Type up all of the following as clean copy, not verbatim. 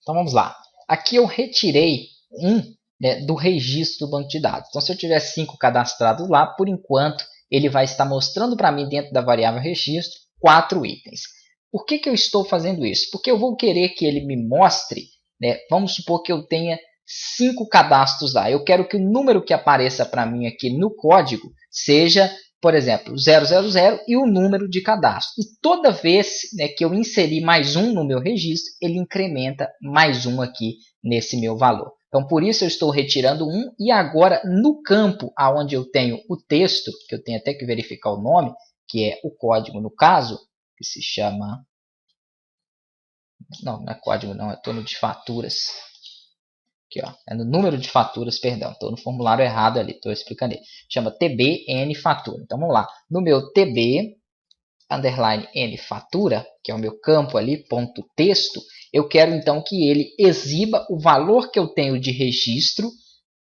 Então vamos lá. Aqui eu retirei um, né, do registro do banco de dados. Então se eu tiver 5 cadastrados lá, por enquanto ele vai estar mostrando para mim dentro da variável registro 4 itens. Por que eu estou fazendo isso? Porque eu vou querer que ele me mostre, né, vamos supor que eu tenha 5 cadastros lá. Eu quero que o número que apareça para mim aqui no código seja, por exemplo, 000 e o número de cadastro. E toda vez, né, que eu inserir mais um no meu registro, ele incrementa mais um aqui nesse meu valor. Então, por isso eu estou retirando um. E agora, no campo onde eu tenho o texto, que eu tenho até que verificar o nome, que é o código no caso, que se chama... Não é código não, é turno de faturas. Aqui, ó, é no número de faturas, perdão, estou no formulário errado ali, estou explicando ele. Chama TBN fatura. Então vamos lá, no meu TB underline N fatura, que é o meu campo ali, ponto texto, eu quero então que ele exiba o valor que eu tenho de registro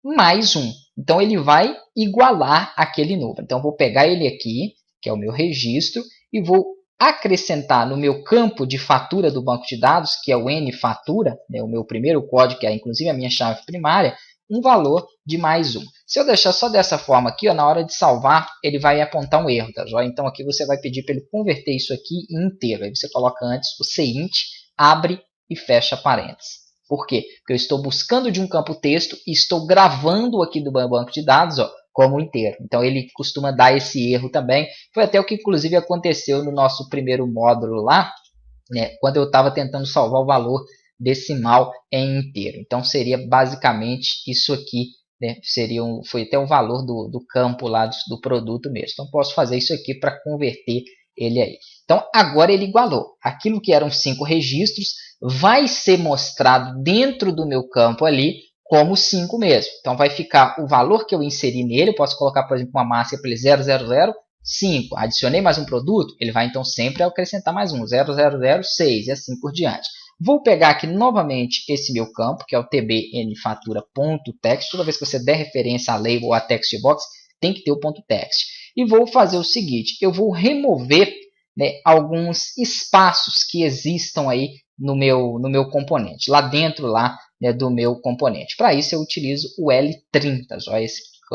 mais um. Então ele vai igualar aquele número. Então eu vou pegar ele aqui, que é o meu registro, e vou acrescentar no meu campo de fatura do banco de dados, que é o N fatura, né, o meu primeiro código, que é inclusive a minha chave primária, um valor de mais um. Se eu deixar só dessa forma aqui, ó, na hora de salvar, ele vai apontar um erro, tá joia? Então aqui você vai pedir para ele converter isso aqui em inteiro. Aí você coloca antes o CINT, abre e fecha parênteses. Por quê? Porque eu estou buscando de um campo texto e estou gravando aqui do banco de dados, ó, como inteiro. Então ele costuma dar esse erro também. Foi até o que inclusive aconteceu no nosso primeiro módulo lá, né, quando eu estava tentando salvar o valor decimal em inteiro. Então seria basicamente isso aqui, né, foi até o valor do campo lá do produto mesmo. Então posso fazer isso aqui para converter ele aí. Então agora ele igualou. Aquilo que eram 5 registros vai ser mostrado dentro do meu campo ali como 5 mesmo. Então vai ficar o valor que eu inseri nele. Eu posso colocar, por exemplo, uma máscara para ele 000, 5. Adicionei mais um produto, ele vai então sempre acrescentar mais um, 0006 e assim por diante. Vou pegar aqui novamente esse meu campo, que é o tbnfatura.text. Toda vez que você der referência a label ou a text box, tem que ter o ponto .text. E vou fazer o seguinte, eu vou remover, né, alguns espaços que existam aí no meu componente, lá dentro lá, né, do meu componente. Para isso eu utilizo o L30, ó,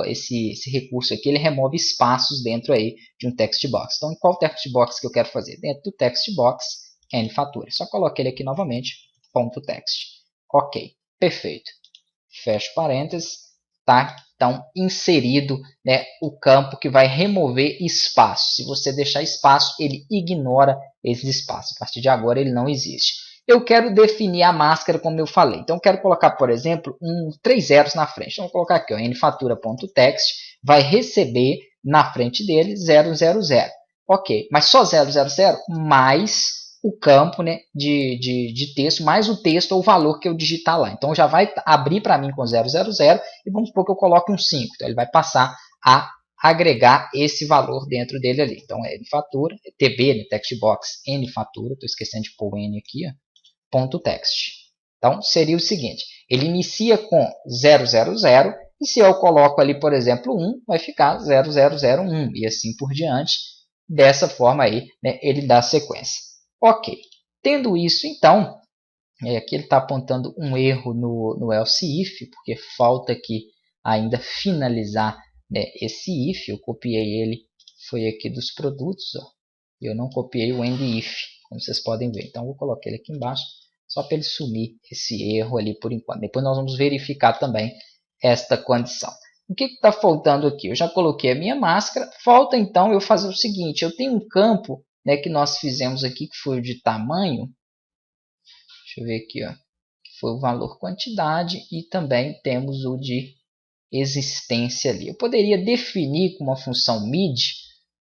esse recurso aqui, ele remove espaços dentro aí de um text box. Então, qual text box que eu quero fazer? Dentro do text box, N fatura. Só coloco ele aqui novamente, ponto .text. Ok, perfeito. Fecho parênteses, tá? Então, inserido, né, o campo que vai remover espaço. Se você deixar espaço, ele ignora esses espaços. A partir de agora, ele não existe. Eu quero definir a máscara como eu falei. Então, eu quero colocar, por exemplo, 3 zeros na frente. Então, vou colocar aqui, ó, nfatura.text, vai receber na frente dele 000. Ok, mas só 000 mais o campo, né, de texto, mais o texto ou o valor que eu digitar lá. Então, já vai abrir para mim com 000 e vamos supor que eu coloque um 5. Então, ele vai passar a agregar esse valor dentro dele ali. Então, é nfatura, TB, né, text box, nfatura, estou esquecendo de pôr o N aqui, ó, ponto .text. Então, seria o seguinte, ele inicia com 000 e se eu coloco ali, por exemplo, 1, vai ficar 0001 e assim por diante. Dessa forma aí, né, ele dá sequência. Ok, tendo isso então, aqui ele está apontando um erro no else if, porque falta aqui ainda finalizar, né, esse if. Eu copiei ele, foi aqui dos produtos, ó, eu não copiei o end if, como vocês podem ver. Então vou colocar ele aqui embaixo, só para ele sumir esse erro ali por enquanto. Depois nós vamos verificar também esta condição. O que está faltando aqui? Eu já coloquei a minha máscara, falta então eu fazer o seguinte, eu tenho um campo, né, que nós fizemos aqui, que foi o de tamanho. Deixa eu ver aqui, ó, que foi o valor quantidade, e também temos o de existência ali. Eu poderia definir com uma função mid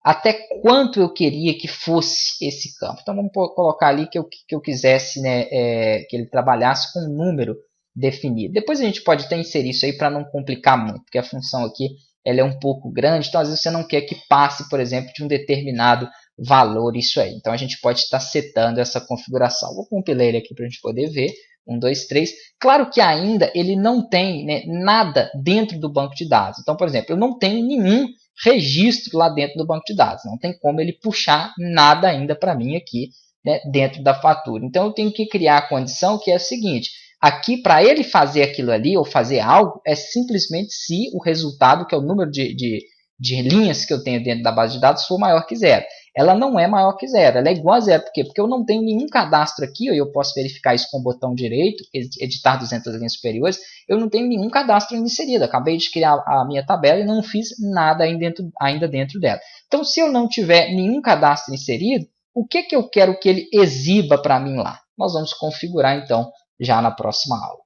até quanto eu queria que fosse esse campo. Então vamos colocar ali que eu quisesse, né, que ele trabalhasse com um número definido. Depois a gente pode até inserir isso aí para não complicar muito, porque a função aqui ela é um pouco grande, então às vezes você não quer que passe, por exemplo, de um determinado valor isso aí. Então a gente pode estar setando essa configuração. Vou compilar ele aqui para a gente poder ver. 1, 2, 3. Claro que ainda ele não tem, né, nada dentro do banco de dados. Então, por exemplo, eu não tenho nenhum registro lá dentro do banco de dados. Não tem como ele puxar nada ainda para mim aqui, né, dentro da fatura. Então eu tenho que criar a condição que é a seguinte. Aqui, para ele fazer aquilo ali, ou fazer algo, é simplesmente se o resultado, que é o número de linhas que eu tenho dentro da base de dados, for maior que zero. Ela não é maior que zero, ela é igual a zero. Por quê? Porque eu não tenho nenhum cadastro aqui, eu posso verificar isso com o botão direito, editar 200 linhas superiores, eu não tenho nenhum cadastro inserido. Acabei de criar a minha tabela e não fiz nada ainda dentro dela. Então, se eu não tiver nenhum cadastro inserido, o que eu quero que ele exiba para mim lá? Nós vamos configurar, então, já na próxima aula.